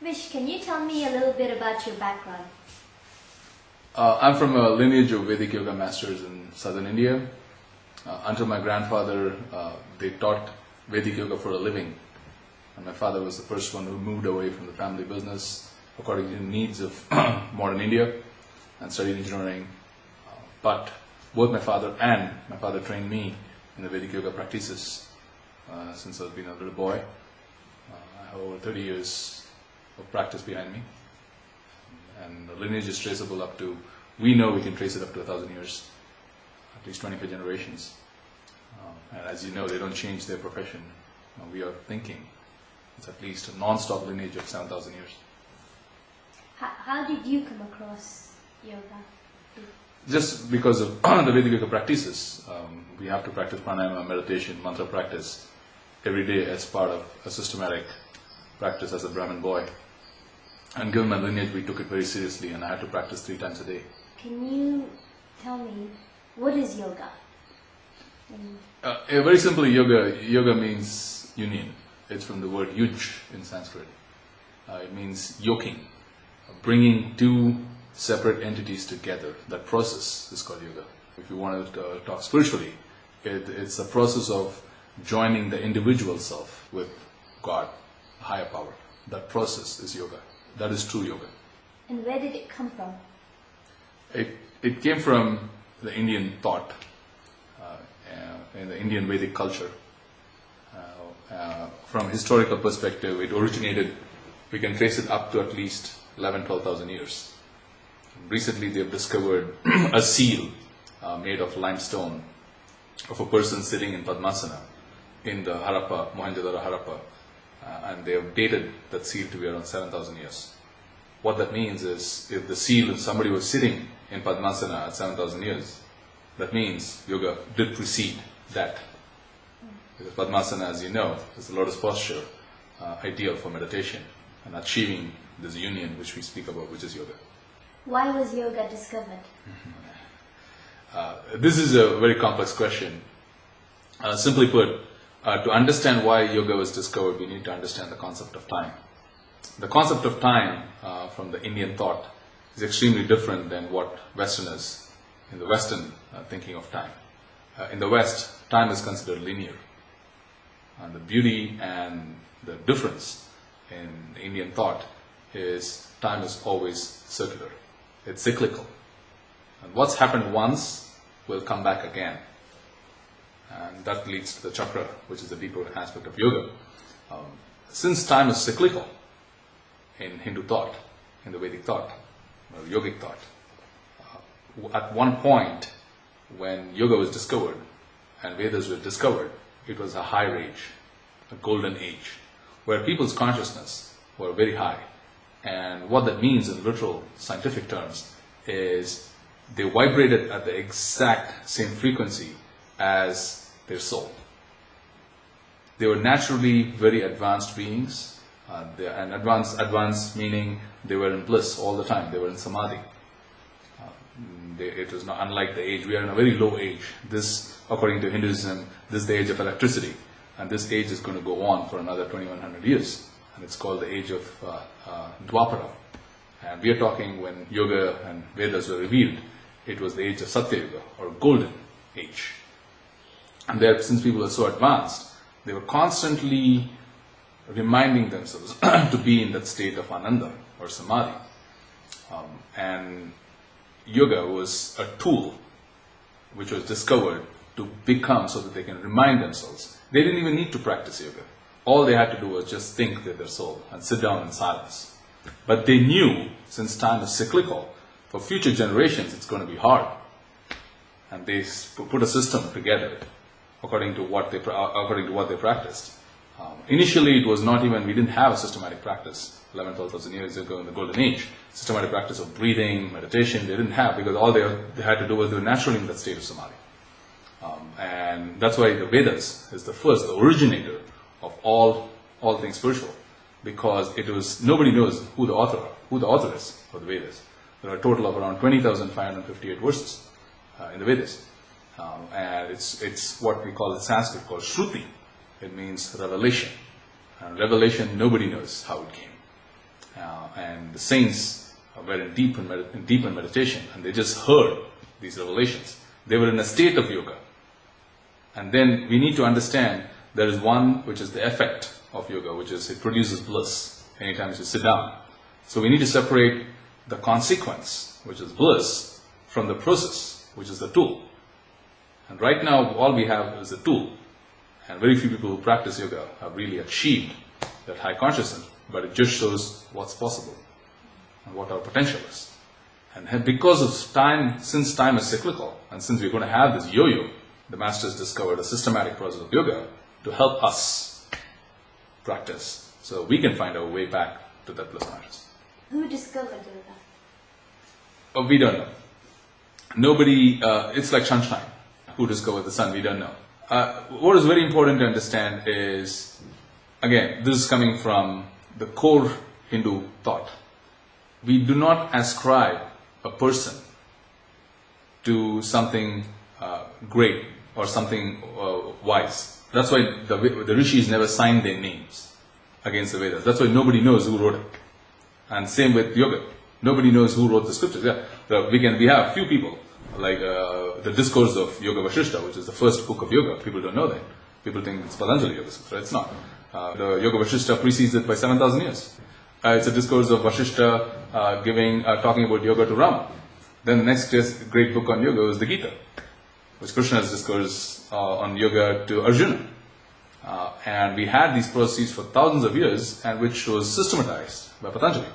Vish, can you tell me a little bit about your background? I'm from a lineage of Vedic yoga masters in southern India. Until my grandfather, they taught Vedic yoga for a living. And my father was the first one who moved away from the family business according to the needs of modern India and studied engineering. But both my father trained me in the Vedic yoga practices since I've been a little boy. I have over 30 years of practice behind me. And the lineage is traceable up to, we know we can trace it up to 1,000 years, at least 25 generations. And as you know, they don't change their profession. We are thinking it's at least a non-stop lineage of 7,000 years. How did you come across yoga? Just because of the Vedic yoga practices, we have to practice pranayama, meditation, mantra practice every day as part of a systematic practice as a Brahmin boy. And given my lineage, we took it very seriously, and I had to practice 3 times a day. Can you tell me, what is yoga? Very simply, yoga means union. It's from the word yuj in Sanskrit. It means yoking, bringing 2 separate entities together. That process is called yoga. If you want to talk spiritually, it's a process of joining the individual self with God, higher power. That process is yoga. That is true yoga. And where did it come from? It came from the Indian thought, in the Indian Vedic culture. From a historical perspective, it originated, we can trace it up to at least 12,000 years. Recently they have discovered a seal made of limestone of a person sitting in Padmasana in the Harappa, Mohenjo-daro Harappa. And they have dated that seal to be around 7,000 years. What that means is, if the seal, if somebody was sitting in Padmasana at 7,000 years, that means yoga did precede that. Because Padmasana, as you know, is the lotus posture, ideal for meditation and achieving this union which we speak about, which is yoga. Why was yoga discovered? This is a very complex question. Simply put, to understand why yoga was discovered, we need to understand the concept of time. The concept of time from the Indian thought is extremely different than what Westerners, in the Western thinking of time. In the West, time is considered linear. And the beauty and the difference in the Indian thought is time is always circular. It's cyclical. And what's happened once will come back again. And that leads to the chakra, which is the deeper aspect of yoga. Since time is cyclical in Hindu thought, in the Vedic thought, or yogic thought, at one point when yoga was discovered and Vedas were discovered, it was a high age, a golden age, where people's consciousness were very high. And what that means in literal scientific terms is they vibrated at the exact same frequency as their soul. They were naturally very advanced beings, and advanced meaning they were in bliss all the time. They were in samadhi. It was not unlike the age. We are in a very low age. This, according to Hinduism, this is the age of electricity, and this age is going to go on for another 2100 years, and it's called the age of Dwapara. And we are talking when yoga and Vedas were revealed, it was the age of Satya Yuga, or golden age. And there, since people are so advanced, they were constantly reminding themselves to be in that state of ananda or samadhi. And yoga was a tool which was discovered to become, so that they can remind themselves. They didn't even need to practice yoga. All they had to do was just think with their soul and sit down in silence. But they knew, since time is cyclical, for future generations it's going to be hard. And they put a system together according to what they practiced. Initially, it was not even, we didn't have a systematic practice 12,000 years ago in the golden age. Systematic practice of breathing, meditation, they didn't have, because all they had to do was they were naturally in that state of samadhi. And that's why the Vedas is the first, the originator of all things spiritual, because it was, nobody knows who the author is for the Vedas. There are a total of around 20,558 verses in the Vedas. And it's what we call in Sanskrit called Shruti. It means revelation. And revelation, nobody knows how it came. and the saints were in deep in meditation, and they just heard these revelations. They were in a state of yoga. And then we need to understand there is one which is the effect of yoga, which is it produces bliss anytime you sit down. So we need to separate the consequence, which is bliss, from the process, which is the tool. And right now, all we have is a tool. And very few people who practice yoga have really achieved that high consciousness, but it just shows what's possible and what our potential is. And because of time, since time is cyclical, and since we're going to have this yo-yo, the masters discovered a systematic process of yoga to help us practice, so we can find our way back to that bliss consciousness. Who discovered yoga? Oh, we don't know. Nobody, it's like sunshine. Who discovered the sun? We don't know. What is very important to understand is, again, this is coming from the core Hindu thought. We do not ascribe a person to something great or something wise. That's why the rishis never signed their names against the Vedas. That's why nobody knows who wrote it. And same with yoga. Nobody knows who wrote the scriptures. Yeah, we have few people, like the discourse of Yoga Vashishta, which is the first book of yoga. People don't know that. People think it's Patanjali Yoga Sutra. It's not. The Yoga Vashishta precedes it by 7,000 years. It's a discourse of Vashishta talking about yoga to Rama. Then the next great book on yoga is the Gita, which Krishna's discourse on yoga to Arjuna. And we had these processes for thousands of years, and which was systematized by Patanjali.